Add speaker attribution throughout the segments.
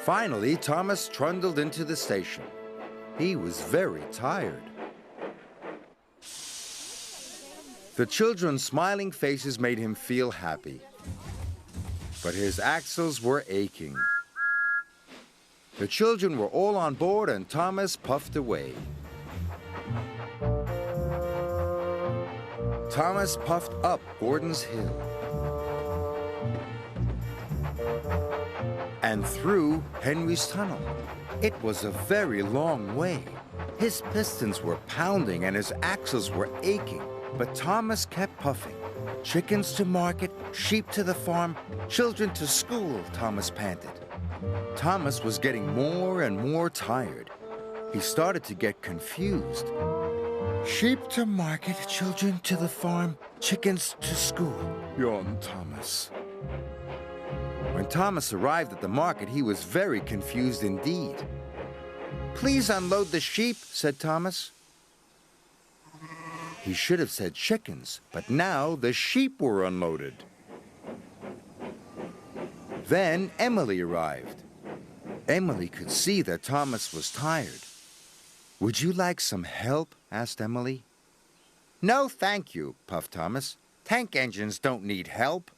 Speaker 1: Finally, Thomas trundled into the station. He was very tired. The children's smiling faces made him feel happy, but his axles were aching. The children were all on board and Thomas puffed away. Thomas puffed up Gordon's Hill and through Henry's Tunnel. It was a very long way. His pistons were pounding and his axles were aching, but Thomas kept puffing. Chickens to market, sheep to the farm, children to school, Thomas panted. Thomas was getting more and more tired. He started to get confused. Sheep to market, children to the farm, chickens to school, yawned Thomas. When Thomas arrived at the market, he was very confused indeed. "Please unload the sheep," said Thomas. He should have said chickens, but now the sheep were unloaded. Then Emily arrived. Emily could see that Thomas was tired. "Would you like some help?" asked Emily. "No, thank you," puffed Thomas. "Tank engines don't need help."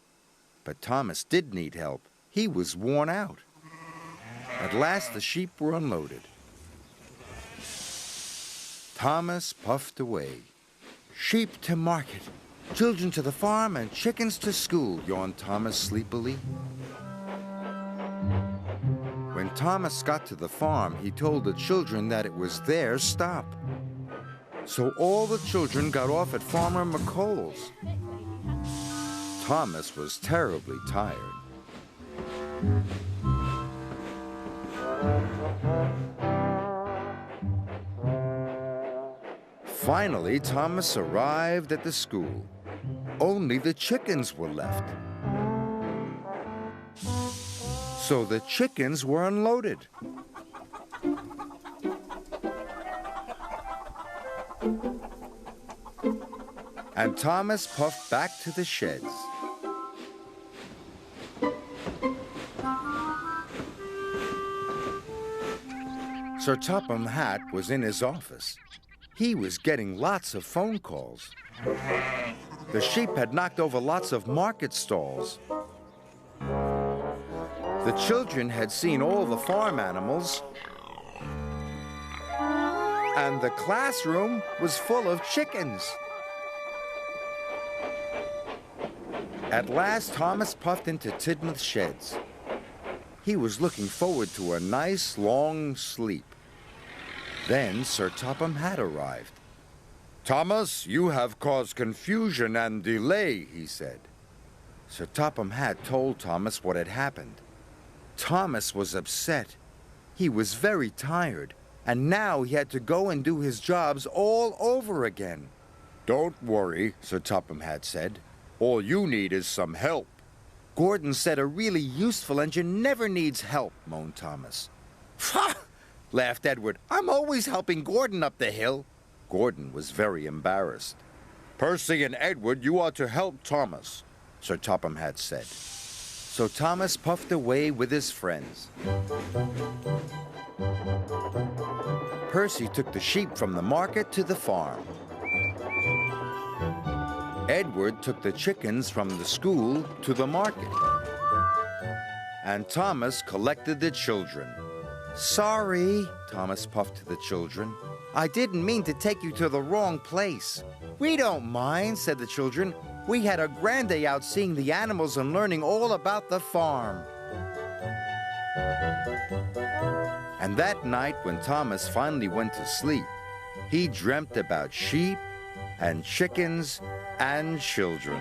Speaker 1: But Thomas did need help. He was worn out. At last the sheep were unloaded. Thomas puffed away. "Sheep to market, children to the farm, and chickens to school," yawned Thomas sleepily. When Thomas got to the farm, he told the children that it was their stop. So all the children got off at Farmer McColl's. Thomas was terribly tired. Finally, Thomas arrived at the school. Only the chickens were left. So the chickens were unloaded. And Thomas puffed back to the sheds. Sir Topham Hatt was in his office. He was getting lots of phone calls. The sheep had knocked over lots of market stalls. The children had seen all the farm animals. And the classroom was full of chickens. At last, Thomas puffed into Tidmouth's sheds. He was looking forward to a nice, long sleep. Then Sir Topham Hatt arrived. "Thomas, you have caused confusion and delay," he said. Sir Topham Hatt told Thomas what had happened. Thomas was upset. He was very tired, and now he had to go and do his jobs all over again. "Don't worry," Sir Topham Hatt said. "All you need is some help." "Gordon said a really useful engine never needs help," moaned Thomas. "Ha!" laughed Edward. "I'm always helping Gordon up the hill." Gordon was very embarrassed. "Percy and Edward, you ought to help Thomas," Sir Topham Hatt said. So Thomas puffed away with his friends. Percy took the sheep from the market to the farm. Edward took the chickens from the school to the market. And Thomas collected the children. "Sorry," Thomas puffed to the children. "I didn't mean to take you to the wrong place." "We don't mind," said the children. "We had a grand day out seeing the animals and learning all about the farm." And that night, when Thomas finally went to sleep, he dreamt about sheep and chickens and children.